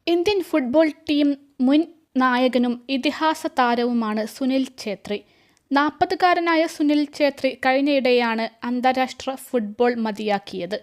Indian football team മുൻ നായകനും ഇതിഹാസ താരവുമാണ് സുനിൽ ഛേത്രി. 40-കാരനായ സുനിൽ ഛേത്രി കഴിഞ്ഞയിടെയാണ് അന്താരാഷ്ട്ര ഫുട്ബോൾ മതിയാക്കിയത്.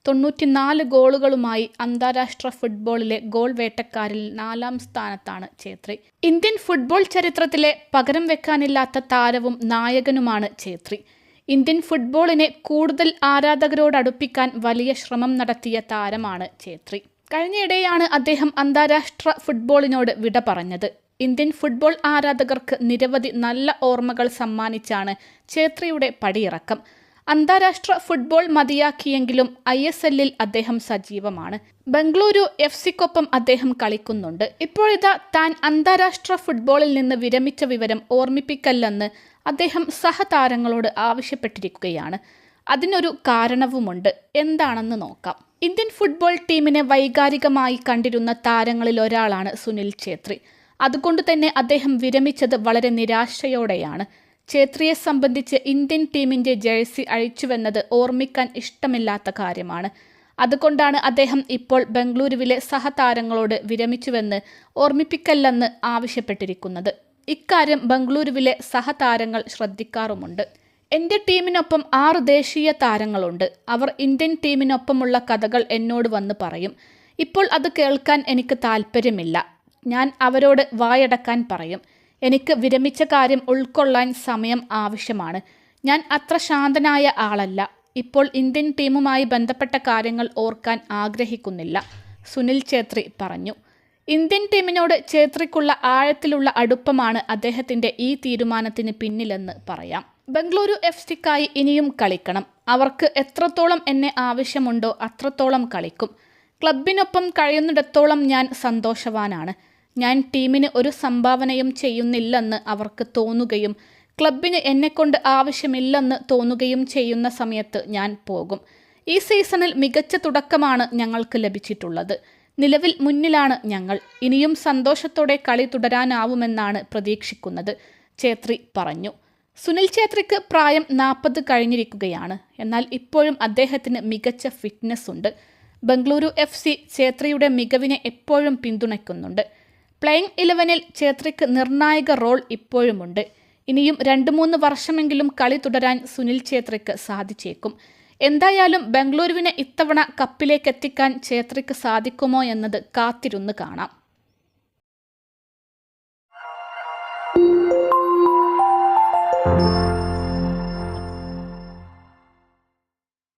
94 ഗോളുകളുമായി അന്താരാഷ്ട്ര ഫുട്ബോളിലെ ഗോൾ വേട്ടക്കാരിൽ 4-ാം സ്ഥാനത്താണ് ഛേത്രി. ഇന്ത്യൻ ഫുട്ബോൾ ചരിത്രത്തിലെ പകരം വെക്കാനില്ലാത്ത താരവും നായകനുമാണ് ഛേത്രി. ഇന്ത്യൻ ഫുട്ബോളിനെ കൂടുതൽ ആരാധകരോടടുപ്പിക്കാൻ വലിയ ശ്രമം നടത്തിയ താരമാണ് ഛേത്രി. കഴിഞ്ഞയിടെയാണ് അദ്ദേഹം അന്താരാഷ്ട്ര ഫുട്ബോളിനോട് വിട പറഞ്ഞത്. ഇന്ത്യൻ ഫുട്ബോൾ ആരാധകർക്ക് നിരവധി നല്ല ഓർമ്മകൾ സമ്മാനിച്ചാണ് ഛേത്രിയുടെ പടിയിറക്കം. അന്താരാഷ്ട്ര ഫുട്ബോൾ മതിയാക്കിയെങ്കിലും ISL-ൽ അദ്ദേഹം സജീവമാണ്. ബംഗളൂരു FC-ക്കൊപ്പം അദ്ദേഹം കളിക്കുന്നുണ്ട്. ഇപ്പോഴിതാ താൻ അന്താരാഷ്ട്ര ഫുട്ബോളിൽ നിന്ന് വിരമിച്ച വിവരം ഓർമ്മിപ്പിക്കല്ലെന്ന് അദ്ദേഹം സഹതാരങ്ങളോട് ആവശ്യപ്പെട്ടിരിക്കുകയാണ്. അതിനൊരു കാരണവുമുണ്ട്. എന്താണെന്ന് നോക്കാം. ഇന്ത്യൻ ഫുട്ബോൾ ടീമിനെ വൈകാരികമായി കണ്ടിരുന്ന താരങ്ങളിൽ ഒരാളാണ് സുനിൽ ഛേത്രി. അതുകൊണ്ട് തന്നെ അദ്ദേഹം വിരമിച്ചത് വളരെ നിരാശയോടെയാണ്. ഛേത്രിയെ സംബന്ധിച്ച് ഇന്ത്യൻ ടീമിന്റെ ജേഴ്സി അഴിച്ചുവെന്നത് ഓർമ്മിക്കാൻ ഇഷ്ടമില്ലാത്ത കാര്യമാണ്. അതുകൊണ്ടാണ് അദ്ദേഹം ഇപ്പോൾ ബംഗളൂരുവിലെ സഹതാരങ്ങളോട് വിരമിച്ചുവെന്ന് ഓർമ്മിപ്പിക്കല്ലെന്ന് ആവശ്യപ്പെട്ടിരിക്കുന്നത്. ഇക്കാര്യം ബംഗളൂരുവിലെ സഹതാരങ്ങൾ ശ്രദ്ധിക്കാറുമുണ്ട്. എൻ്റെ ടീമിനൊപ്പം 6 ദേശീയ താരങ്ങളുണ്ട്. അവർ ഇന്ത്യൻ ടീമിനൊപ്പമുള്ള കഥകൾ എന്നോട് വന്ന് പറയും. ഇപ്പോൾ അത് കേൾക്കാൻ എനിക്ക് താല്പര്യമില്ല. ഞാൻ അവരോട് വായടക്കാൻ പറയും. എനിക്ക് വിരമിച്ച കാര്യം ഉൾക്കൊള്ളാൻ സമയം ആവശ്യമാണ്. ഞാൻ അത്ര ശാന്തനായ ആളല്ല. ഇപ്പോൾ ഇന്ത്യൻ ടീമുമായി ബന്ധപ്പെട്ട കാര്യങ്ങൾ ഓർക്കാൻ ആഗ്രഹിക്കുന്നില്ല, സുനിൽ ഛേത്രി പറഞ്ഞു. ഇന്ത്യൻ ടീമിനോട് ഛേത്രിക്കുള്ള ആഴത്തിലുള്ള അടുപ്പമാണ് അദ്ദേഹത്തിൻ്റെ ഈ തീരുമാനത്തിന് പിന്നിലെന്ന് പറയാം. ബംഗളൂരു FC-ക്കായി ഇനിയും കളിക്കണം. അവർക്ക് എത്രത്തോളം എന്നെ ആവശ്യമുണ്ടോ അത്രത്തോളം കളിക്കും. ക്ലബിനൊപ്പം കഴിയുന്നിടത്തോളം ഞാൻ സന്തോഷവാനാണ്. ഞാൻ ടീമിന് ഒരു സംഭാവനയും ചെയ്യുന്നില്ലെന്ന് അവർക്ക് തോന്നുകയും ക്ലബിന് എന്നെക്കൊണ്ട് ആവശ്യമില്ലെന്ന് തോന്നുകയും ചെയ്യുന്ന സമയത്ത് ഞാൻ പോകും. ഈ സീസണിൽ മികച്ച തുടക്കമാണ് ഞങ്ങൾക്ക് ലഭിച്ചിട്ടുള്ളത്. നിലവിൽ മുന്നിലാണ് ഞങ്ങൾ. ഇനിയും സന്തോഷത്തോടെ കളി തുടരാനാവുമെന്നാണ് പ്രതീക്ഷിക്കുന്നത്, ഛേത്രി പറഞ്ഞു. സുനിൽ ഛേത്രിക്ക് പ്രായം 40 കഴിഞ്ഞിരിക്കുകയാണ്. എന്നാൽ ഇപ്പോഴും അദ്ദേഹത്തിന് മികച്ച ഫിറ്റ്നസ് ഉണ്ട്. ബംഗളൂരു FC ഛേത്രിയുടെ മികവിനെ എപ്പോഴും പിന്തുണയ്ക്കുന്നുണ്ട്. പ്ലേയിങ് 11-ൽ ഛേത്രിക്ക് നിർണായക റോൾ ഇപ്പോഴുമുണ്ട്. ഇനിയും 2-3 വർഷമെങ്കിലും കളി തുടരാൻ സുനിൽ ഛേത്രിക്ക് സാധിച്ചേക്കും. എന്തായാലും ബംഗളൂരുവിനെ ഇത്തവണ കപ്പിലേക്കെത്തിക്കാൻ ഛേത്രിക്ക് സാധിക്കുമോ എന്നത് കാത്തിരുന്ന് കാണാം.